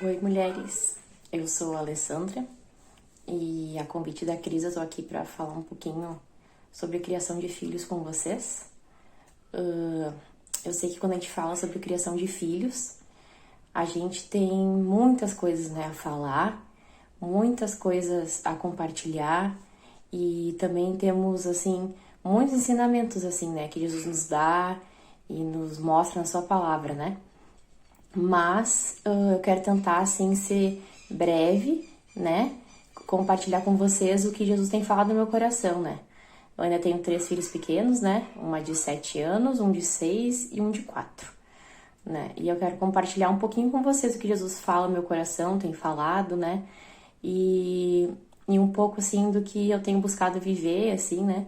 Oi, mulheres. Eu sou a Alessandra e a convite da Cris eu tô aqui para falar um pouquinho sobre a criação de filhos com vocês. Eu sei que quando a gente fala sobre criação de filhos, a gente tem muitas coisas, né, a falar, muitas coisas a compartilhar e também temos, assim, muitos ensinamentos, assim, né, que Jesus nos dá e nos mostra na sua palavra, né? Mas eu quero tentar, assim, ser breve, né? Compartilhar com vocês o que Jesus tem falado no meu coração, né? Eu ainda tenho 3 filhos pequenos, né? Uma de 7 anos, um de 6 e um de 4, né? E eu quero compartilhar um pouquinho com vocês o que Jesus fala no meu coração, tem falado, né? E um pouco, assim, do que eu tenho buscado viver, assim, né?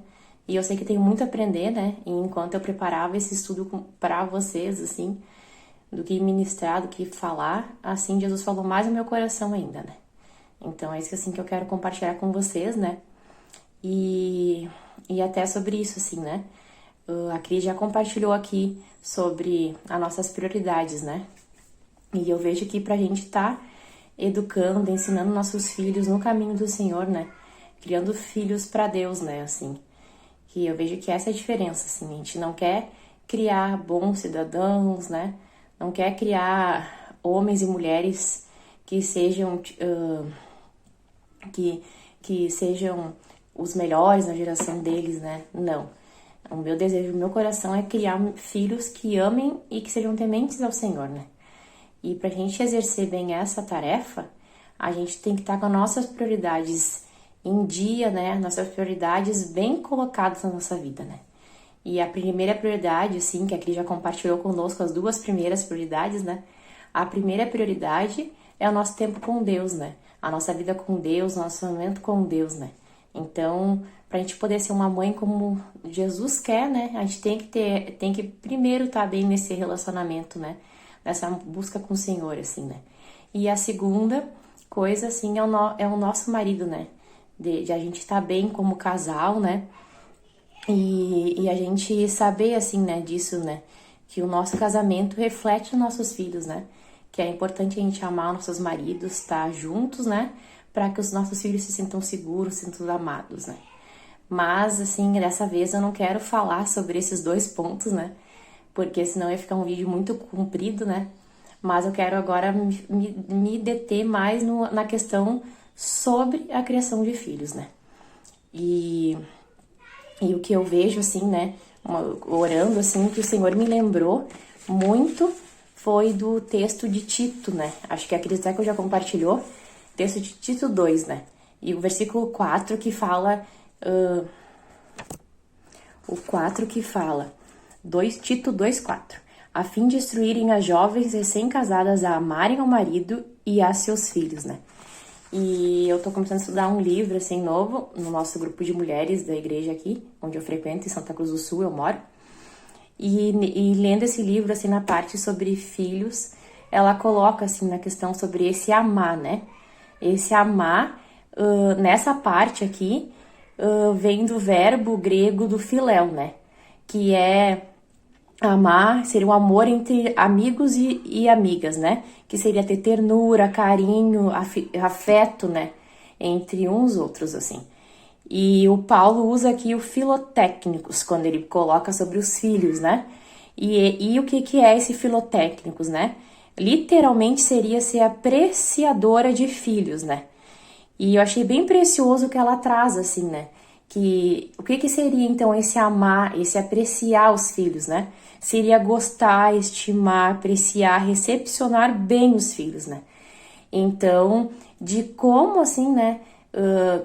E eu sei que tenho muito a aprender, né? E enquanto eu preparava esse estudo para vocês, assim, do que ministrar, do que falar, assim Jesus falou mais no meu coração ainda, né? Então é isso assim que eu quero compartilhar com vocês, né? E até sobre isso, assim, né? A Cris já compartilhou aqui sobre as nossas prioridades, né? E eu vejo que pra gente tá educando, ensinando nossos filhos no caminho do Senhor, né? Criando filhos pra Deus, né? Assim, que eu vejo que essa é a diferença, assim, a gente não quer criar bons cidadãos, né? Não quer criar homens e mulheres que sejam que sejam os melhores na geração deles, né? Não. O meu desejo, o meu coração é criar filhos que amem e que sejam tementes ao Senhor, né? E pra gente exercer bem essa tarefa, a gente tem que estar com as nossas prioridades em dia, né? Nossas prioridades bem colocadas na nossa vida, né? E a primeira prioridade, assim, que a Cris já compartilhou conosco, as 2 primeiras prioridades, né? A primeira prioridade é o nosso tempo com Deus, né? A nossa vida com Deus, nosso momento com Deus, né? Então, pra gente poder ser uma mãe como Jesus quer, né? A gente tem que primeiro estar bem nesse relacionamento, né? Nessa busca com o Senhor, assim, né? E a segunda coisa, assim, é o nosso marido, né? De a gente estar bem como casal, né? E a gente saber, assim, né, disso, né, que o nosso casamento reflete os nossos filhos, né, que é importante a gente amar nossos maridos, estar juntos, né, para que os nossos filhos se sintam seguros, se sintam amados, né. Mas, assim, dessa vez eu não quero falar sobre esses 2 pontos, né, porque senão ia ficar um vídeo muito comprido, né, mas eu quero agora me deter mais na questão sobre a criação de filhos, né. E o que eu vejo, assim, né, orando, assim, que o Senhor me lembrou muito foi do texto de Tito, né? Acho que a Cris já compartilhou, texto de Tito 2, né? E o versículo 4 que fala, o 4 que fala, Tito 2:4, a fim de instruírem as jovens recém-casadas a amarem ao marido e a seus filhos, né? E eu tô começando a estudar um livro, assim, novo, no nosso grupo de mulheres da igreja aqui, onde eu frequento, em Santa Cruz do Sul, eu moro. E lendo esse livro, assim, na parte sobre filhos, ela coloca, assim, na questão sobre esse amar, né? Esse amar, nessa parte aqui, vem do verbo grego do filéu, né? Que é amar, seria um amor entre amigos e amigas, né? Que seria ter ternura, carinho, afeto, né? Entre uns outros, assim. E o Paulo usa aqui o filotécnicos, quando ele coloca sobre os filhos, né? E o que é esse filotécnicos, né? Literalmente seria ser apreciadora de filhos, né? E eu achei bem precioso o que ela traz, assim, né? Que o que seria então esse amar, esse apreciar os filhos, né? Seria gostar, estimar, apreciar, recepcionar bem os filhos, né? Então, de como assim, né?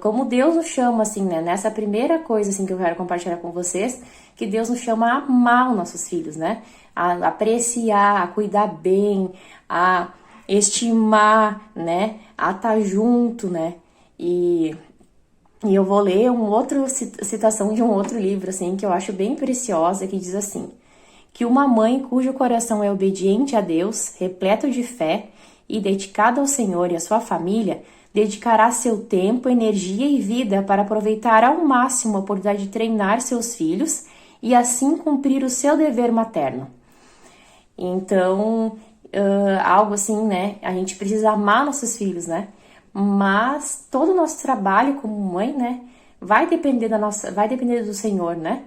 Como Deus nos chama, assim, né? Nessa primeira coisa, assim, que eu quero compartilhar com vocês, que Deus nos chama a amar os nossos filhos, né? A apreciar, a cuidar bem, a estimar, né? A estar junto, né? E eu vou ler citação de um outro livro, assim, que eu acho bem preciosa, que diz assim, que uma mãe cujo coração é obediente a Deus, repleto de fé e dedicado ao Senhor e à sua família, dedicará seu tempo, energia e vida para aproveitar ao máximo a oportunidade de treinar seus filhos e assim cumprir o seu dever materno. Então, algo assim, né? A gente precisa amar nossos filhos, né? Mas todo o nosso trabalho como mãe, né? Vai depender vai depender do Senhor, né?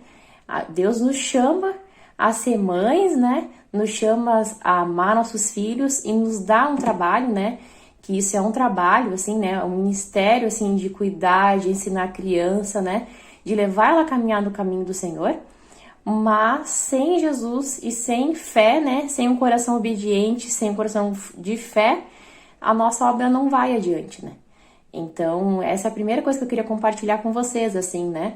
Deus nos chama a ser mães, né? Nos chama a amar nossos filhos e nos dá um trabalho, né? Que isso é um trabalho, assim, né? Um ministério, assim, de cuidar, de ensinar a criança, né? De levar ela a caminhar no caminho do Senhor. Mas sem Jesus e sem fé, né? Sem um coração obediente, sem um coração de fé, a nossa obra não vai adiante, né? Então, essa é a primeira coisa que eu queria compartilhar com vocês, assim, né?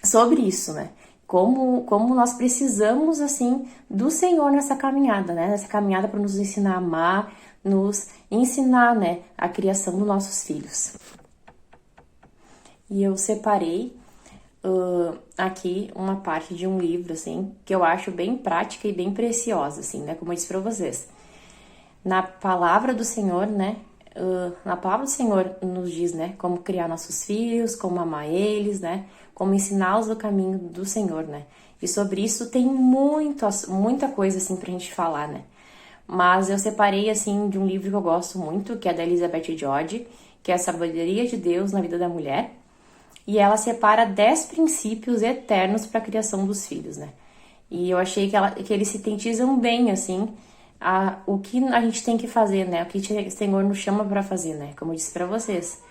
Sobre isso, né? Como nós precisamos, assim, do Senhor nessa caminhada, né? Nessa caminhada para nos ensinar a amar, nos ensinar, né? A criação dos nossos filhos. E eu separei aqui uma parte de um livro, assim, que eu acho bem prática e bem preciosa, assim, né? Como eu disse para vocês. Na palavra do Senhor, né? Na palavra do Senhor nos diz, né? Como criar nossos filhos, como amar eles, né? Como ensiná-los no caminho do Senhor, né? E sobre isso tem muita coisa, assim, pra gente falar, né? Mas eu separei, assim, de um livro que eu gosto muito, que é da Elizabeth George, que é a Sabedoria de Deus na Vida da Mulher. E ela separa 10 princípios eternos para a criação dos filhos, né? E eu achei que eles sintetizam bem, assim, o que a gente tem que fazer, né? O que o Senhor nos chama para fazer, né? Como eu disse para vocês.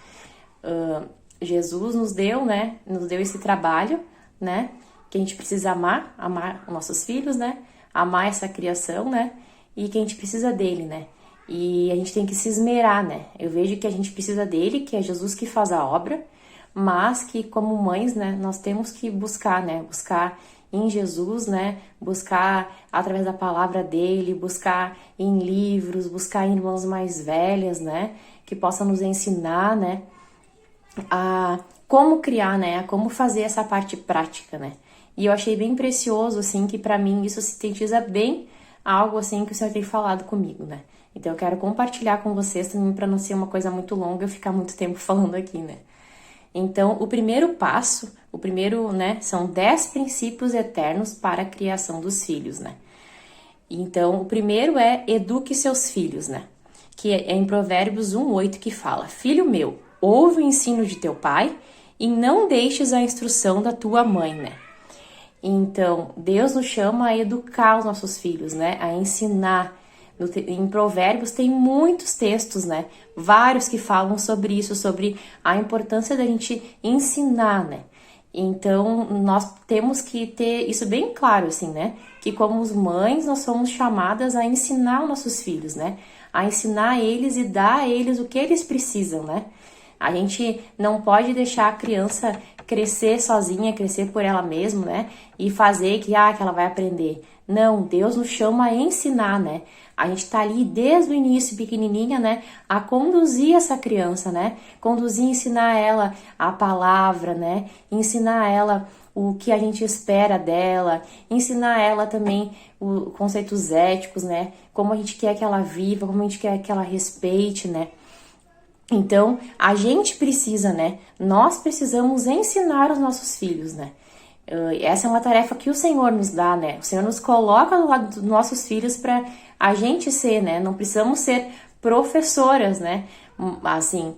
Jesus nos deu, né? Nos deu esse trabalho, né? Que a gente precisa amar nossos filhos, né? Amar essa criação, né? E que a gente precisa dele, né? E a gente tem que se esmerar, né? Eu vejo que a gente precisa dele, que é Jesus que faz a obra, mas que como mães, né, nós temos que buscar, né, buscar em Jesus, né, buscar através da palavra dele, buscar em livros, buscar em irmãs mais velhas, né, que possam nos ensinar, né, a como criar, né, a como fazer essa parte prática, né. E eu achei bem precioso, assim, que pra mim isso sintetiza bem algo, assim, que o Senhor tem falado comigo, né. Então eu quero compartilhar com vocês também pra não ser uma coisa muito longa e eu ficar muito tempo falando aqui, né. Então, o primeiro passo, né, são 10 princípios eternos para a criação dos filhos, né? Então, o primeiro é eduque seus filhos, né? Que é em Provérbios 1:8 que fala: Filho meu, ouve o ensino de teu pai e não deixes a instrução da tua mãe, né? Então, Deus nos chama a educar os nossos filhos, né? A ensinar. Em Provérbios tem muitos textos, né? Vários que falam sobre isso, sobre a importância da gente ensinar, né? Então, nós temos que ter isso bem claro, assim, né? Que como mães, nós somos chamadas a ensinar os nossos filhos, né? A ensinar eles e dar a eles o que eles precisam, né? A gente não pode deixar a criança crescer sozinha, crescer por ela mesma, né? E fazer que ela vai aprender. Não, Deus nos chama a ensinar, né? A gente tá ali desde o início, pequenininha, né? A conduzir essa criança, né? Conduzir, ensinar ela a palavra, né? Ensinar ela o que a gente espera dela, ensinar ela também os conceitos éticos, né? Como a gente quer que ela viva, como a gente quer que ela respeite, né? Então, a gente precisa, né? Nós precisamos ensinar os nossos filhos, né? Essa é uma tarefa que o Senhor nos dá, né? O Senhor nos coloca do lado dos nossos filhos para a gente ser, né? Não precisamos ser professoras, né? Assim,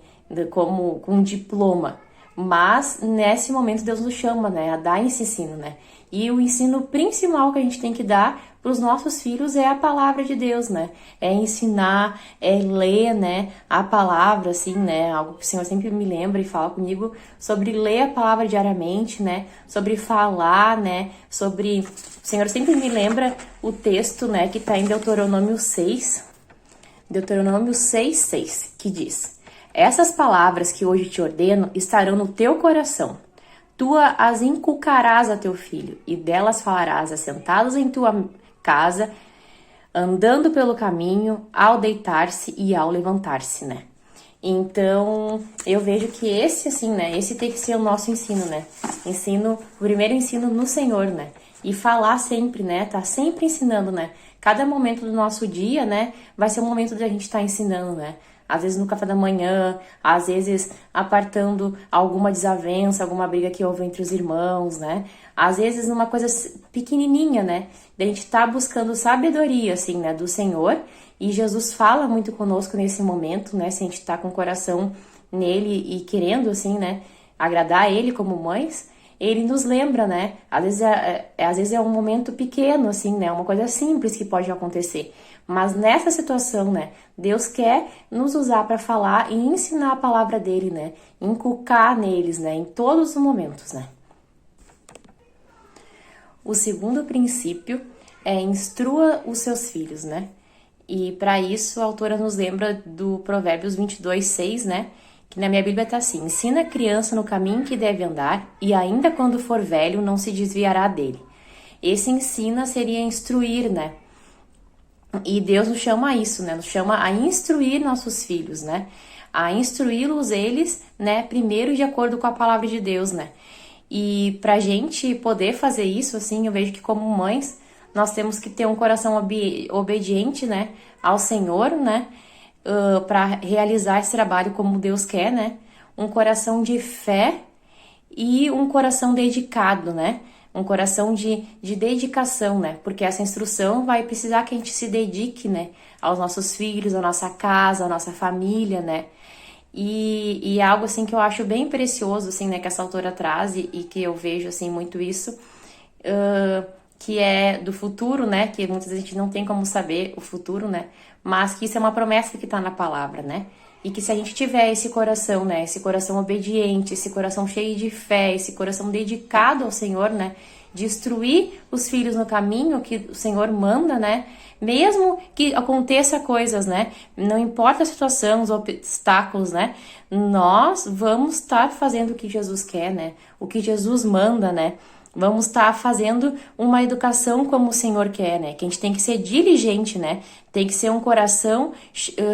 como com diploma. Mas nesse momento Deus nos chama, né? A dar esse ensino, né? E o ensino principal que a gente tem que dar para os nossos filhos é a palavra de Deus, né? É ensinar, é ler, né? A palavra, assim, né? Algo que o Senhor sempre me lembra e fala comigo sobre ler a palavra diariamente, né? Sobre falar, né? Sobre... O Senhor sempre me lembra o texto, né? Que está em Deuteronômio 6. Deuteronômio 6:6, que diz: Essas palavras que hoje te ordeno estarão no teu coração. Tu as inculcarás a teu filho, e delas falarás assentados em tua casa, andando pelo caminho, ao deitar-se e ao levantar-se, né? Então, eu vejo que esse, assim, né? Esse tem que ser o nosso ensino, né? O primeiro ensino no Senhor, né? E falar sempre, né? Tá sempre ensinando, né? cada momento do nosso dia, né, vai ser um momento de a gente estar ensinando, né? Às vezes no café da manhã, às vezes apartando alguma desavença, alguma briga que houve entre os irmãos, né? Às vezes numa coisa pequenininha, né? De a gente tá buscando sabedoria, assim, né, do Senhor. E Jesus fala muito conosco nesse momento, né? Se a gente tá com o coração nele e querendo, assim, né, agradar ele como mães, ele nos lembra, né? Às vezes é um momento pequeno, assim, né? Uma coisa simples que pode acontecer. Mas nessa situação, né? Deus quer nos usar para falar e ensinar a palavra dele, né? Inculcar neles, né? Em todos os momentos, né? O segundo princípio é instrua os seus filhos, né? E para isso a autora nos lembra do Provérbios 22:6, né? Que na minha Bíblia tá assim: ensina a criança no caminho que deve andar e ainda quando for velho não se desviará dele. Esse ensina seria instruir, né? E Deus nos chama a isso, né? Nos chama a instruir nossos filhos, né? A instruí-los eles, né? Primeiro de acordo com a palavra de Deus, né? E pra gente poder fazer isso, assim, eu vejo que como mães, nós temos que ter um coração obediente, né? Ao Senhor, né? Para realizar esse trabalho como Deus quer, né? Um coração de fé e um coração dedicado, né? Um coração de dedicação, né? Porque essa instrução vai precisar que a gente se dedique, né? Aos nossos filhos, à nossa casa, à nossa família, né? E é algo, assim, que eu acho bem precioso, assim, né? Que essa autora traz e que eu vejo, assim, muito isso. Que é do futuro, né? Que muitas vezes a gente não tem como saber o futuro, né? Mas que isso é uma promessa que tá na palavra, né? E que se a gente tiver esse coração, né? Esse coração obediente, esse coração cheio de fé, esse coração dedicado ao Senhor, né? De instruir os filhos no caminho que o Senhor manda, né? Mesmo que aconteça coisas, né? Não importa a situação, os obstáculos, né? Nós vamos estar fazendo o que Jesus quer, né? O que Jesus manda, né? Vamos estar fazendo uma educação como o Senhor quer, né? Que a gente tem que ser diligente, né? Tem que ser um coração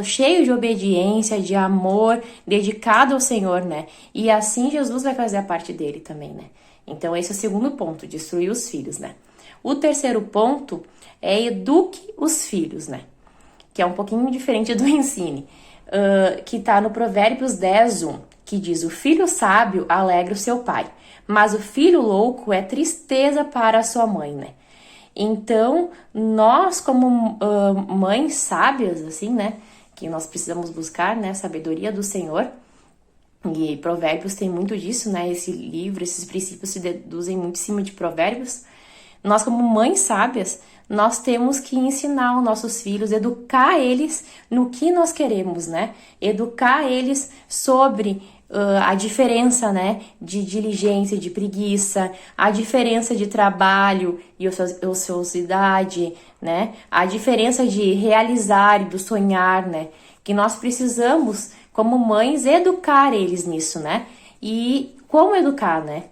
cheio de obediência, de amor, dedicado ao Senhor, né? E assim Jesus vai fazer a parte dele também, né? Então esse é o segundo ponto, de instruir os filhos, né? O terceiro ponto é eduque os filhos, né? Que é um pouquinho diferente do ensine, que tá no Provérbios 10:1, que diz: o filho sábio alegra o seu pai, mas o filho louco é tristeza para a sua mãe, né? Então, nós como mães sábias, assim, né? Que nós precisamos buscar, né? Sabedoria do Senhor. E Provérbios tem muito disso, né? Esse livro, esses princípios se deduzem muito em cima de Provérbios. Nós como mães sábias, nós temos que ensinar os nossos filhos, educar eles no que nós queremos, né? Educar eles sobre a diferença, né, de diligência, de preguiça, a diferença de trabalho e ociosidade, né, a diferença de realizar e do sonhar, né, que nós precisamos, como mães, educar eles nisso, né, e como educar, né,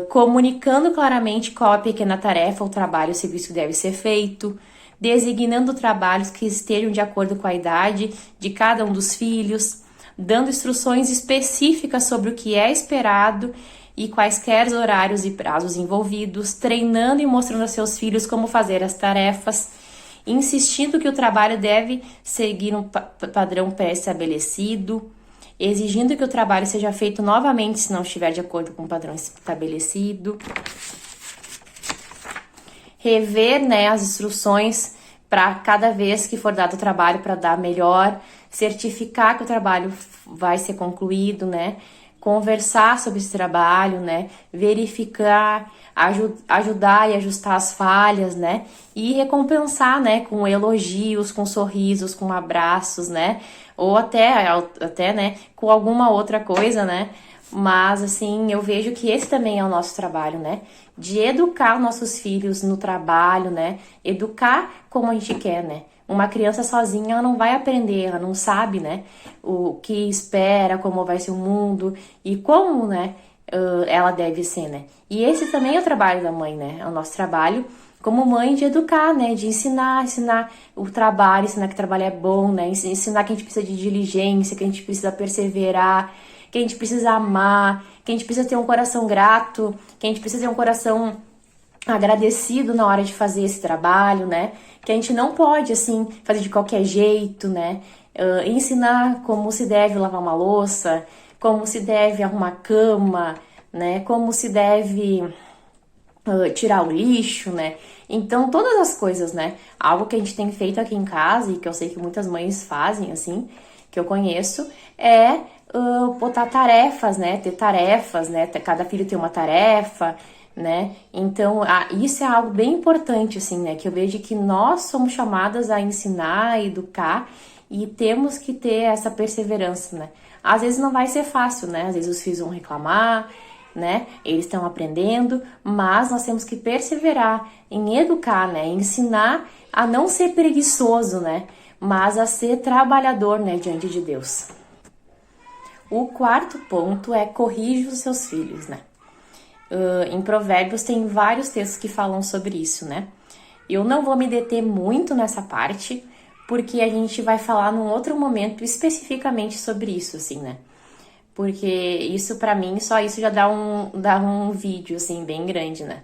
comunicando claramente qual a pequena tarefa, o trabalho, o serviço que deve ser feito, designando trabalhos que estejam de acordo com a idade de cada um dos filhos, dando instruções específicas sobre o que é esperado e quaisquer horários e prazos envolvidos, treinando e mostrando a seus filhos como fazer as tarefas, insistindo que o trabalho deve seguir um padrão pré-estabelecido, exigindo que o trabalho seja feito novamente se não estiver de acordo com o padrão estabelecido, rever, né, as instruções para cada vez que for dado o trabalho para dar melhor, certificar que o trabalho vai ser concluído, né? Conversar sobre esse trabalho, né? Verificar, ajudar e ajustar as falhas, né? E recompensar, né? Com elogios, com sorrisos, com abraços, né? Ou até, né? Com alguma outra coisa, né? Mas, assim, eu vejo que esse também é o nosso trabalho, né? De educar os nossos filhos no trabalho, né? Educar como a gente quer, né? Uma criança sozinha, ela não vai aprender, ela não sabe, né? O que espera, como vai ser o mundo e como, né? Ela deve ser, né? E esse também é o trabalho da mãe, né? É o nosso trabalho como mãe de educar, né? De ensinar o trabalho, ensinar que o trabalho é bom, né? Ensinar que a gente precisa de diligência, que a gente precisa perseverar, que a gente precisa amar, que a gente precisa ter um coração grato, que a gente precisa ter um coração agradecido na hora de fazer esse trabalho, né? Que a gente não pode, assim, fazer de qualquer jeito, né? Ensinar como se deve lavar uma louça, como se deve arrumar a cama, né? Como se deve tirar o lixo, né? Então, todas as coisas, né? Algo que a gente tem feito aqui em casa e que eu sei que muitas mães fazem, assim, que eu conheço, é botar tarefas, né? Ter tarefas, né? Cada filho tem uma tarefa, né? Então, isso é algo bem importante, assim, né? Que eu vejo que nós somos chamadas a ensinar, a educar e temos que ter essa perseverança, né? Às vezes não vai ser fácil, né? Às vezes os filhos vão reclamar, né? Eles estão aprendendo, mas nós temos que perseverar em educar, né? Ensinar a não ser preguiçoso, né? Mas a ser trabalhador, né? Diante de Deus. O quarto ponto é corrige os seus filhos, né? Em Provérbios tem vários textos que falam sobre isso, né? Eu não vou me deter muito nessa parte, porque a gente vai falar num outro momento especificamente sobre isso, assim, né? Porque isso pra mim, só isso já dá um vídeo, assim, bem grande, né?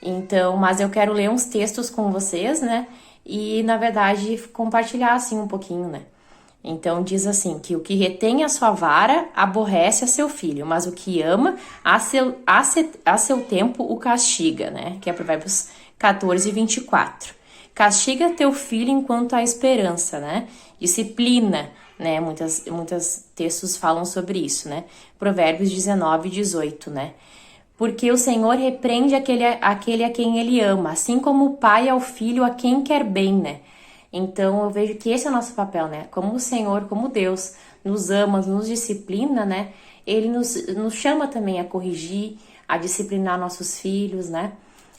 Então, mas eu quero ler uns textos com vocês, né? E, na verdade, compartilhar, assim, um pouquinho, né? Então, diz assim, que o que retém a sua vara aborrece a seu filho, mas o que ama a seu tempo o castiga, né? Que é Provérbios 14, 24. Castiga teu filho enquanto há esperança, né? Disciplina, né? Muitos textos falam sobre isso, né? Provérbios 19, 18, né? Porque o Senhor repreende aquele a quem ele ama, assim como o pai ao filho a quem quer bem, né? Então eu vejo que esse é o nosso papel, né? Como o Senhor, como Deus nos ama, nos disciplina, né? Ele nos chama também a corrigir, a disciplinar nossos filhos, né?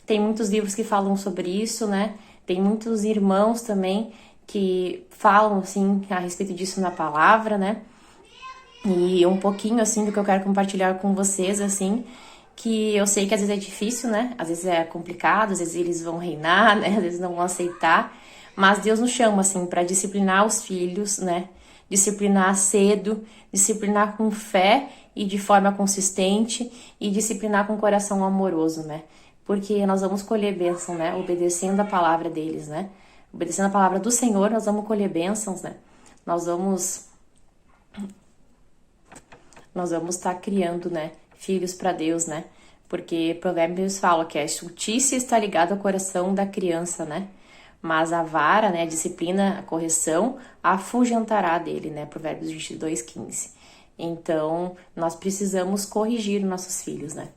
Tem muitos livros que falam sobre isso, né? Tem muitos irmãos também que falam, assim, a respeito disso na palavra, né? E um pouquinho, assim, do que eu quero compartilhar com vocês, assim, que eu sei que às vezes é difícil, né? Às vezes é complicado, às vezes eles vão reinar, né? Às vezes não vão aceitar. Mas Deus nos chama, assim, para disciplinar os filhos, né? Disciplinar cedo, disciplinar com fé e de forma consistente e disciplinar com coração amoroso, né? Porque nós vamos colher bênção, né? Obedecendo a palavra deles, né? Obedecendo a palavra do Senhor, nós vamos colher bênçãos, né? Nós vamos estar criando, né? Filhos para Deus, né? Porque Provérbios fala que a estultícia está ligada ao coração da criança, né? Mas a vara, né, a disciplina, a correção, afugentará dele, né? Provérbios 22, 15. Então, nós precisamos corrigir nossos filhos, né?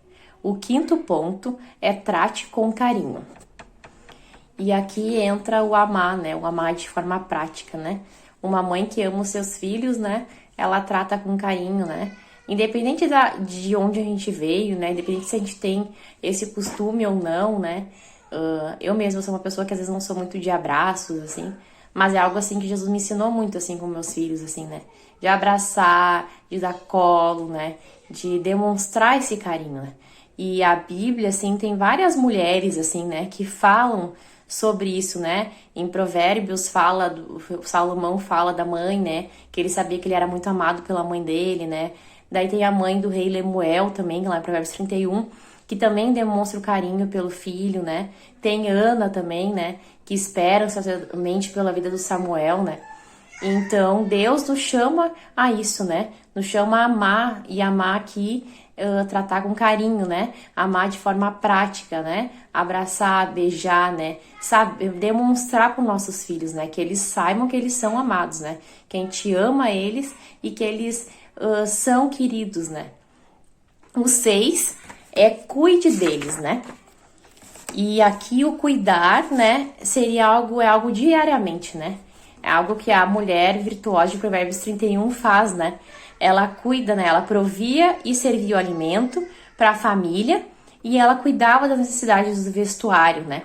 O quinto ponto é trate com carinho. E aqui entra o amar, né? O amar de forma prática, né? Uma mãe que ama os seus filhos, né? Ela trata com carinho, né? Independente de onde a gente veio, né? Independente se a gente tem esse costume ou não, né? Eu mesma sou uma pessoa que às vezes não sou muito de abraços, assim, mas é algo assim que Jesus me ensinou muito, assim, com meus filhos, assim, né? De abraçar, de dar colo, né? De demonstrar esse carinho, né? E a Bíblia, assim, tem várias mulheres, assim, né? Que falam sobre isso, né? Em Provérbios Salomão fala da mãe, né? Que ele sabia que ele era muito amado pela mãe dele, né? Daí tem a mãe do rei Lemuel também, lá em Provérbios 31, que também demonstra o carinho pelo filho, né? Tem Ana também, né? Que espera ansiosamente pela vida do Samuel, né? Então, Deus nos chama a isso, né? Nos chama a amar, e amar aqui, tratar com carinho, né? Amar de forma prática, né? Abraçar, beijar, né? Sabe, demonstrar para os nossos filhos, né? Que eles saibam que eles são amados, né? Que a gente ama eles e que eles são queridos, né? O 6 é cuide deles, né? E aqui o cuidar, né, seria algo diariamente, né? É algo que a mulher virtuosa de Provérbios 31 faz, né? Ela cuida, né? Ela provia e servia o alimento para a família e ela cuidava das necessidades do vestuário, né?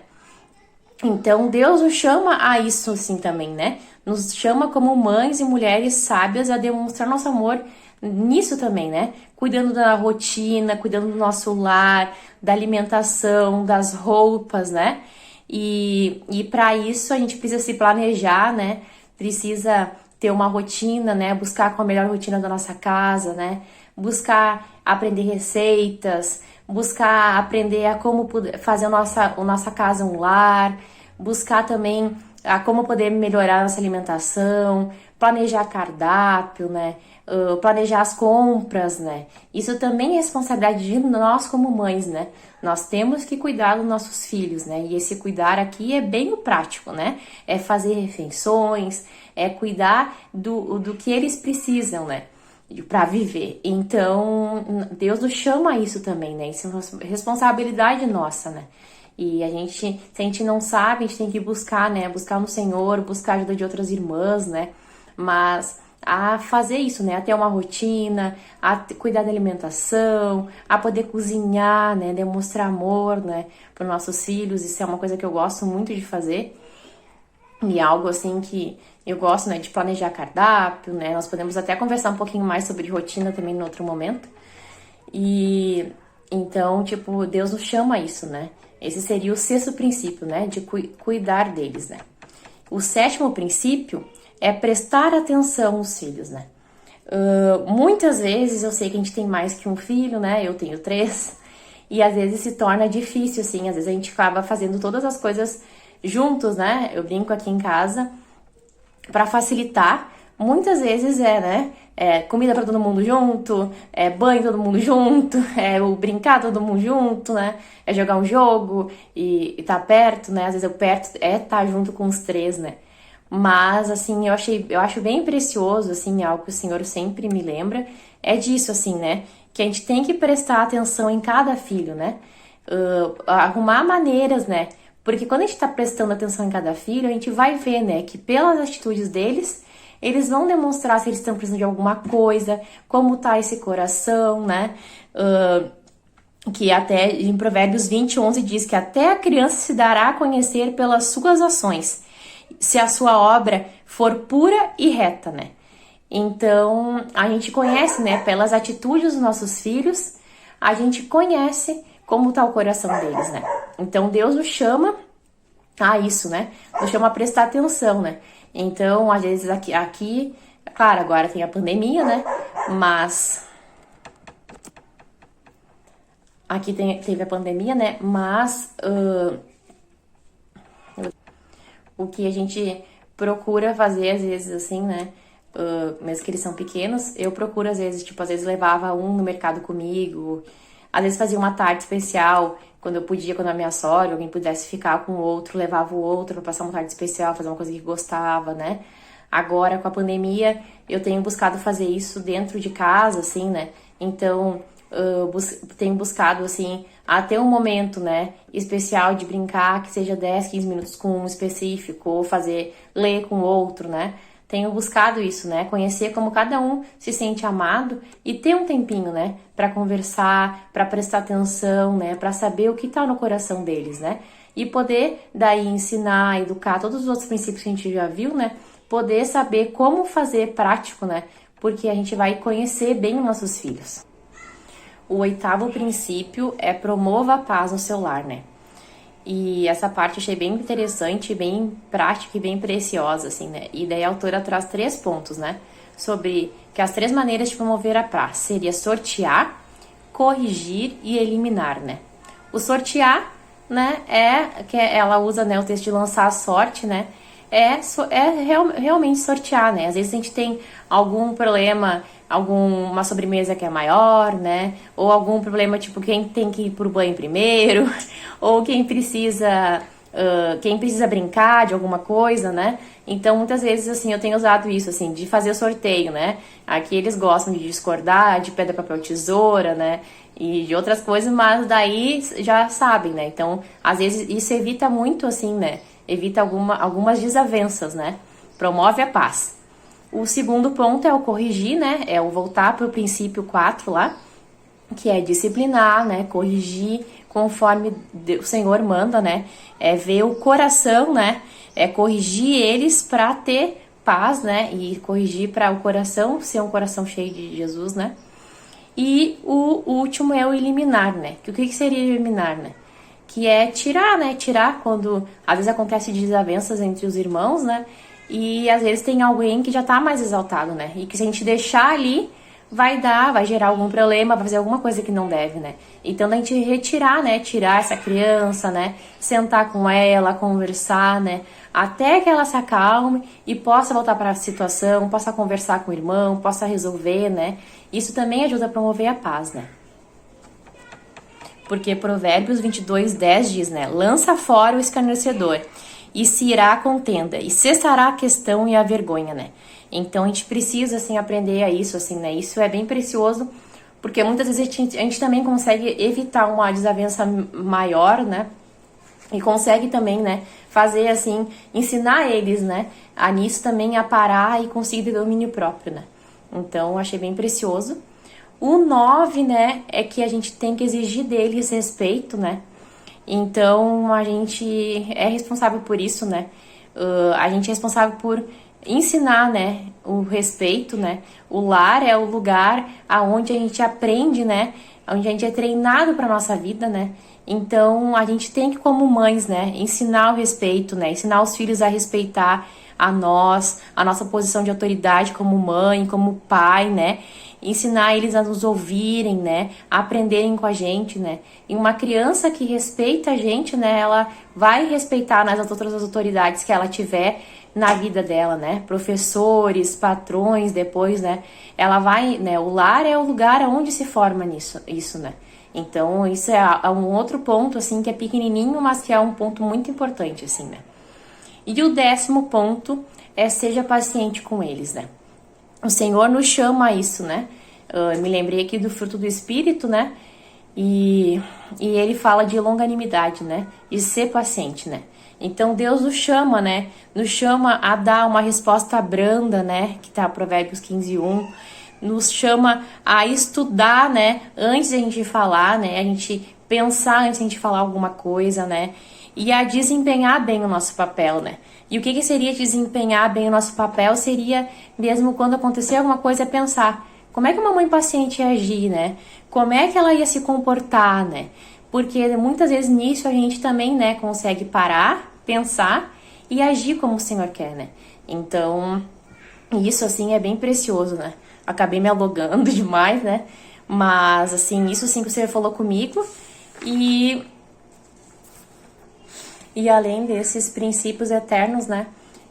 Então Deus nos chama a isso assim também, né? Nos chama como mães e mulheres sábias a demonstrar nosso amor nisso também, né? Cuidando da rotina, cuidando do nosso lar, da alimentação, das roupas, né? E para isso a gente precisa se planejar, né? Precisa ter uma rotina, né? Buscar com a melhor rotina da nossa casa, né? Buscar aprender receitas, buscar aprender a como fazer a nossa casa um lar, buscar também a como poder melhorar a nossa alimentação, planejar cardápio, né? Planejar as compras, né? Isso também é responsabilidade de nós como mães, né? Nós temos que cuidar dos nossos filhos, né? E esse cuidar aqui é bem o prático, né? É fazer refeições, é cuidar do que eles precisam, né? Para viver. Então, Deus nos chama a isso também, né? Isso é uma responsabilidade nossa, né? E se a gente não sabe, a gente tem que buscar, né? Buscar no Senhor, buscar a ajuda de outras irmãs, né? Mas a fazer isso, né? A ter uma rotina, a cuidar da alimentação, a poder cozinhar, né? Demonstrar amor, né? Para os nossos filhos. Isso é uma coisa que eu gosto muito de fazer. E algo assim que eu gosto, né? De planejar cardápio, né? Nós podemos até conversar um pouquinho mais sobre rotina também no outro momento. E então, tipo, Deus nos chama a isso, né? Esse seria o sexto princípio, né? De cuidar deles, né? O sétimo princípio é prestar atenção nos filhos, né? Muitas vezes eu sei que a gente tem mais que um filho, né? Eu tenho 3. E às vezes se torna difícil, assim. Às vezes a gente acaba fazendo todas as coisas juntos, né? Eu brinco aqui em casa para facilitar. Muitas vezes né? Comida para todo mundo junto, banho todo mundo junto, o brincar todo mundo junto, né? É jogar um jogo e tá perto, né? Às vezes eu perto tá junto com os 3, né? Mas, assim, eu acho bem precioso, assim, algo que o Senhor sempre me lembra, é disso, assim, né? Que a gente tem que prestar atenção em cada filho, né? Arrumar maneiras, né? Porque quando a gente tá prestando atenção em cada filho, a gente vai ver, né? Que pelas atitudes deles, eles vão demonstrar se eles estão precisando de alguma coisa, como tá esse coração, né? Que até em Provérbios 20:11 diz que até a criança se dará a conhecer pelas suas ações, se a sua obra for pura e reta, né? Então, a gente conhece, né, pelas atitudes dos nossos filhos, a gente conhece como tá o coração deles, né? Então, Deus nos chama a isso, né? Nos chama a prestar atenção, né? Então, às vezes aqui, claro, agora tem a pandemia, né? Mas aqui teve a pandemia, né? Mas o que a gente procura fazer, às vezes, assim, né? Mesmo que eles são pequenos, eu procuro, às vezes, às vezes levava um no mercado comigo, às vezes fazia uma tarde especial, quando eu podia, quando a minha sogra, alguém pudesse ficar com o outro, levava o outro pra passar uma tarde especial, fazer uma coisa que gostava, né? Agora, com a pandemia, eu tenho buscado fazer isso dentro de casa, assim, né? Então, tenho buscado, assim, a ter um momento, né, especial de brincar, que seja 10, 15 minutos com um específico, ou ler com outro, né? Tenho buscado isso, né? Conhecer como cada um se sente amado e ter um tempinho, né? Para conversar, para prestar atenção, né? Para saber o que tá no coração deles, né? E poder daí ensinar, educar todos os outros princípios que a gente já viu, né? Poder saber como fazer prático, né? Porque a gente vai conhecer bem os nossos filhos. O oitavo princípio é promova a paz no seu lar, né? E essa parte eu achei bem interessante, bem prática e bem preciosa, assim, né? E daí a autora traz 3 pontos, né? Sobre que as 3 maneiras de promover a paz seria sortear, corrigir e eliminar, né? O sortear, né, ela usa, né, o texto de lançar a sorte, né? Realmente sortear, né? Às vezes a gente tem algum problema, uma sobremesa que é maior, né? Ou algum problema, tipo, quem tem que ir pro banho primeiro, ou quem precisa brincar de alguma coisa, né? Então, muitas vezes, assim, eu tenho usado isso, assim, de fazer o sorteio, né? Aqui eles gostam de discordar, de pedra, papel, tesoura, né? E de outras coisas, mas daí já sabem, né? Então, às vezes, isso evita muito, assim, né? Evita algumas desavenças, né? Promove a paz. O segundo ponto é o corrigir, né? É o voltar para o princípio 4 lá, que é disciplinar, né? Corrigir conforme o Senhor manda, né? É ver o coração, né? É corrigir eles para ter paz, né? E corrigir para o coração ser um coração cheio de Jesus, né? E o último é o eliminar, né? Que o que seria eliminar, né? Que é tirar, né? Tirar quando às vezes acontece desavenças entre os irmãos, né? E às vezes tem alguém que já tá mais exaltado, né? E que se a gente deixar ali, vai gerar algum problema, vai fazer alguma coisa que não deve, né? Então, a gente retirar, né? Tirar essa criança, né? Sentar com ela, conversar, né? Até que ela se acalme e possa voltar para a situação, possa conversar com o irmão, possa resolver, né? Isso também ajuda a promover a paz, né? Porque Provérbios 22:10 diz, né? Lança fora o escarnecedor e se irá a contenda e cessará a questão e a vergonha, né? Então, a gente precisa, assim, aprender a isso, assim, né? Isso é bem precioso, porque muitas vezes a gente também consegue evitar uma desavença maior, né? E consegue também, né, fazer, assim, ensinar eles, né, a nisso também a parar e conseguir ter domínio próprio, né? Então, eu achei bem precioso. O 9, né, é que a gente tem que exigir deles respeito, né? Então, a gente é responsável por isso, né? A gente é responsável por ensinar, né, o respeito, né? O lar é o lugar aonde a gente aprende, né? Onde a gente é treinado para nossa vida, né? Então, a gente tem que, como mães, né, ensinar o respeito, né? Ensinar os filhos a respeitar a nós, a nossa posição de autoridade como mãe, como pai, né? Ensinar eles a nos ouvirem, né? A aprenderem com a gente, né? E uma criança que respeita a gente, né? Ela vai respeitar nas outras autoridades que ela tiver na vida dela, né? Professores, patrões, depois, né? Ela vai, né? O lar é o lugar onde se forma isso, né? Então, isso é um outro ponto, assim, que é pequenininho, mas que é um ponto muito importante, assim, né? E o 10º ponto é seja paciente com eles, né? O Senhor nos chama a isso, né? Eu me lembrei aqui do fruto do Espírito, né? E ele fala de longanimidade, né? E ser paciente, né? Então, Deus nos chama, né? Nos chama a dar uma resposta branda, né? Que tá Provérbios 15:1. Nos chama a estudar, né? Antes da gente falar, né? A gente pensar antes da gente falar alguma coisa, né? E a desempenhar bem o nosso papel, né? E o que seria desempenhar bem o nosso papel? Seria, mesmo quando acontecer alguma coisa, é pensar como é que uma mãe paciente ia agir, né? Como é que ela ia se comportar, né? Porque muitas vezes nisso a gente também, né, consegue parar, pensar e agir como o Senhor quer, né? Então, isso, assim, é bem precioso, né? Acabei me alongando demais, né? Mas, assim, isso sim que você falou comigo. E além desses princípios eternos, né?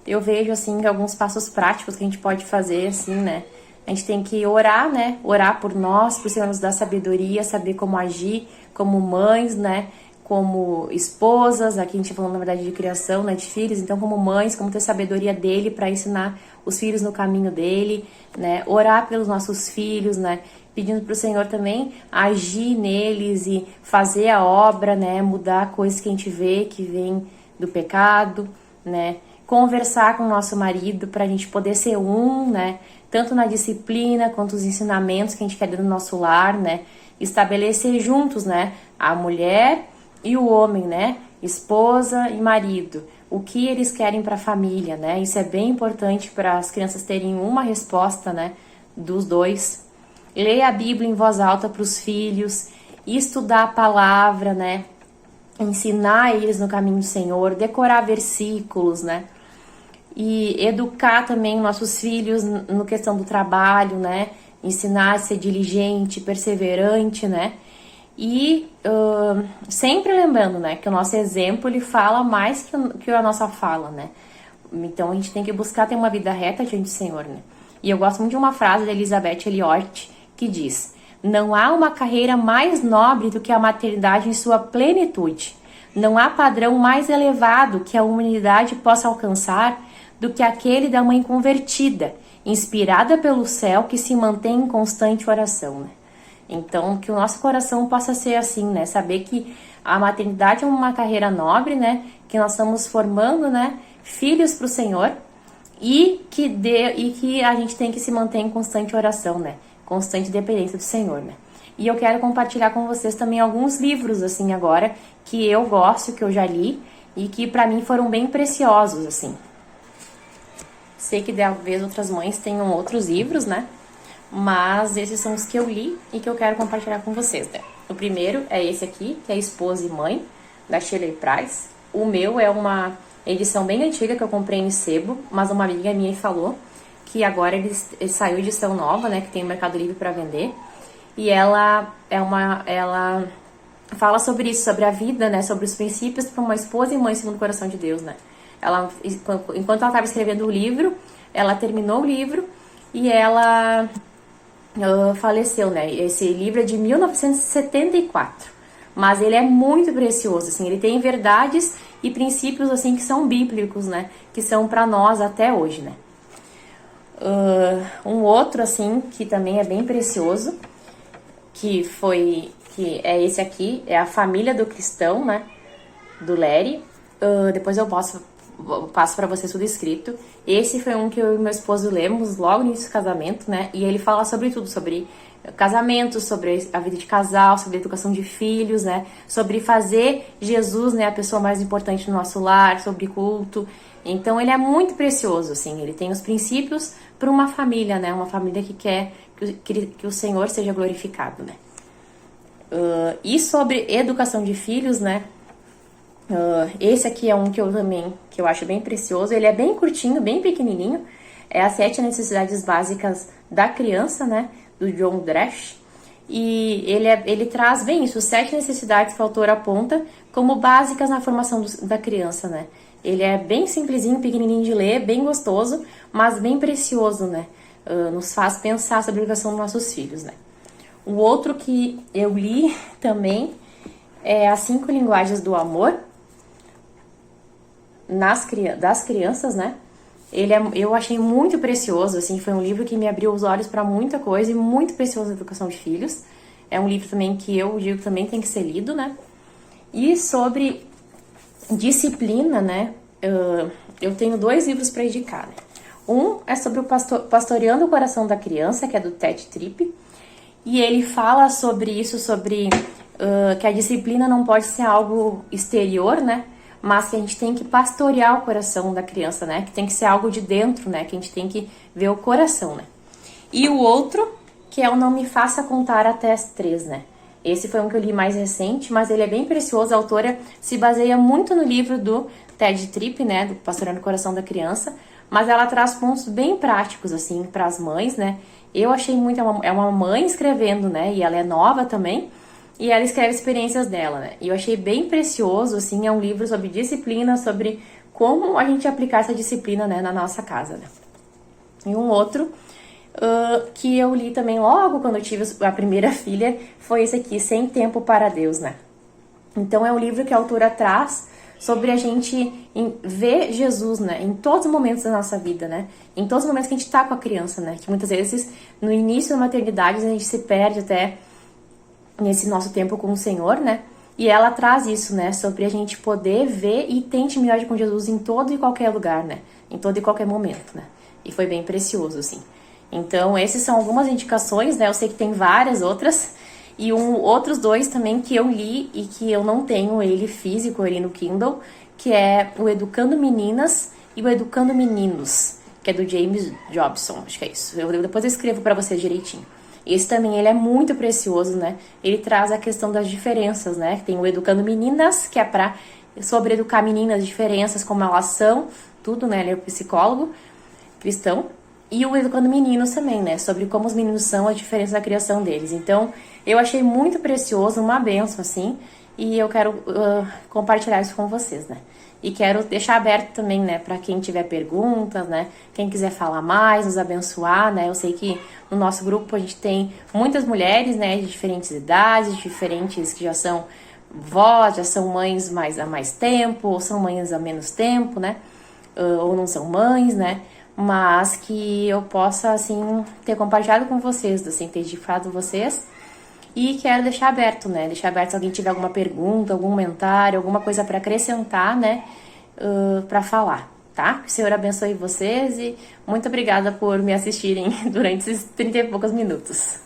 Eu vejo, assim, alguns passos práticos que a gente pode fazer, assim, né? A gente tem que orar, né? Orar por nós, para o Senhor nos dar sabedoria, saber como agir como mães, né? Como esposas, aqui a gente falando, na verdade, de criação, né? De filhos. Então, como mães, como ter sabedoria dele para ensinar os filhos no caminho dele, né? Orar pelos nossos filhos, né? Pedindo para o Senhor também agir neles e fazer a obra, né? Mudar coisas que a gente vê que vem do pecado, né? Conversar com o nosso marido para a gente poder ser um, né? Tanto na disciplina quanto os ensinamentos que a gente quer dar no nosso lar, né? Estabelecer juntos, né? A mulher e o homem, né? Esposa e marido. O que eles querem para a família, né? Isso é bem importante para as crianças terem uma resposta, né? Dos dois. Ler a Bíblia em voz alta para os filhos, estudar a palavra, né? Ensinar eles no caminho do Senhor, decorar versículos, né? E educar também nossos filhos no questão do trabalho, né? Ensinar a ser diligente, perseverante, né? E sempre lembrando, né? Que o nosso exemplo, ele fala mais que a nossa fala, né? Então, a gente tem que buscar ter uma vida reta diante do Senhor, né? E eu gosto muito de uma frase da Elizabeth Elliot, que diz: não há uma carreira mais nobre do que a maternidade em sua plenitude. Não há padrão mais elevado que a humanidade possa alcançar do que aquele da mãe convertida, inspirada pelo céu, que se mantém em constante oração, né? Então, que o nosso coração possa ser assim, né? Saber que a maternidade é uma carreira nobre, né? Que nós estamos formando, né? Filhos para o Senhor e que a gente tem que se manter em constante oração, né? Constante dependência do Senhor, né? E eu quero compartilhar com vocês também alguns livros, assim, agora, que eu gosto, que eu já li e que para mim foram bem preciosos, assim. Sei que talvez outras mães tenham outros livros, né? Mas esses são os que eu li e que eu quero compartilhar com vocês, né? O primeiro é esse aqui, que é Esposa e Mãe, da Shirley Price. O meu é uma edição bem antiga que eu comprei em sebo, mas uma amiga minha falou que agora ele saiu edição nova, né, que tem no Mercado Livre para vender. E ela fala sobre isso, sobre a vida, né, sobre os princípios para uma esposa e mãe segundo o coração de Deus, né. Enquanto ela estava escrevendo o livro, ela terminou o livro e ela faleceu, né. Esse livro é de 1974, mas ele é muito precioso, assim, ele tem verdades e princípios, assim, que são bíblicos, né, que são para nós até hoje, né. Um outro, assim, que também é bem precioso, que é esse aqui, é A Família do Cristão, né, do Larry. Depois eu passo para vocês tudo escrito. Esse foi um que eu e meu esposo lemos logo no início do casamento, né, e ele fala sobre tudo, sobre casamento, sobre a vida de casal, sobre a educação de filhos, né, sobre fazer Jesus, né, a pessoa mais importante no nosso lar, sobre culto. Então ele é muito precioso, assim, ele tem os princípios para uma família, né, uma família que quer que o Senhor seja glorificado, né. E sobre educação de filhos, né, esse aqui é um que eu acho bem precioso. Ele é bem curtinho, bem pequenininho. É as 7 necessidades básicas da criança, né, do John Dresch. E ele traz bem isso, 7 necessidades que o autor aponta como básicas na formação da criança, né. Ele é bem simplesinho, pequenininho de ler, bem gostoso, mas bem precioso, né. Nos faz pensar sobre a educação dos nossos filhos, né. O outro que eu li também é As 5 Linguagens do Amor das crianças, né? Eu achei muito precioso, assim, foi um livro que me abriu os olhos para muita coisa e muito precioso na educação de filhos. É um livro também que eu digo que também tem que ser lido, né? E sobre disciplina, né? Eu tenho 2 livros para indicar, né? Um é sobre o Pastoreando o Coração da Criança, que é do Ted Tripp, e ele fala sobre isso, sobre que a disciplina não pode ser algo exterior, né? Mas que a gente tem que pastorear o coração da criança, né? Que tem que ser algo de dentro, né? Que a gente tem que ver o coração, né? E o outro, que é o Não Me Faça Contar Até as 3, né? Esse foi um que eu li mais recente, mas ele é bem precioso. A autora se baseia muito no livro do Ted Tripp, né? Do Pastoreando o Coração da Criança, mas ela traz pontos bem práticos, assim, para as mães, né? Eu achei muito... É uma mãe escrevendo, né? E ela é nova também. E ela escreve experiências dela, né? E eu achei bem precioso, assim, é um livro sobre disciplina, sobre como a gente aplicar essa disciplina, né, na nossa casa, né? E um outro que eu li também logo quando eu tive a primeira filha foi esse aqui, Sem Tempo para Deus, né? Então é um livro que a autora traz sobre a gente ver Jesus, né? Em todos os momentos da nossa vida, né? Em todos os momentos que a gente tá com a criança, né? Que muitas vezes no início da maternidade a gente se perde até nesse nosso tempo com o Senhor, né? E ela traz isso, né? Sobre a gente poder ver e ter intimidade com Jesus em todo e qualquer lugar, né? Em todo e qualquer momento, né? E foi bem precioso, assim. Então, esses são algumas indicações, né? Eu sei que tem várias outras. E outros 2 também que eu li e que eu não tenho ele físico ali no Kindle, que é o Educando Meninas e o Educando Meninos, que é do James Dobson, acho que é isso. Depois eu escrevo para vocês direitinho. Esse também, ele é muito precioso, né? Ele traz a questão das diferenças, né? Tem o Educando Meninas, que é sobre educar meninas, diferenças, como elas são, tudo, né? Ele é um psicólogo cristão. E o Educando Meninos também, né? Sobre como os meninos são, a diferença da criação deles. Então, eu achei muito precioso, uma bênção, assim, e eu quero compartilhar isso com vocês, né? E quero deixar aberto também, né, para quem tiver perguntas, né, quem quiser falar mais, nos abençoar, né, eu sei que no nosso grupo a gente tem muitas mulheres, né, de diferentes idades, diferentes que já são vós, já são mães há mais tempo, ou são mães há menos tempo, né, ou não são mães, né, mas que eu possa, assim, ter compartilhado com vocês, assim, ter edificado vocês. E quero deixar aberto, né? Deixar aberto se alguém tiver alguma pergunta, algum comentário, alguma coisa para acrescentar, né? Para falar, tá? Que o Senhor abençoe vocês e muito obrigada por me assistirem durante esses 30 e poucos minutos.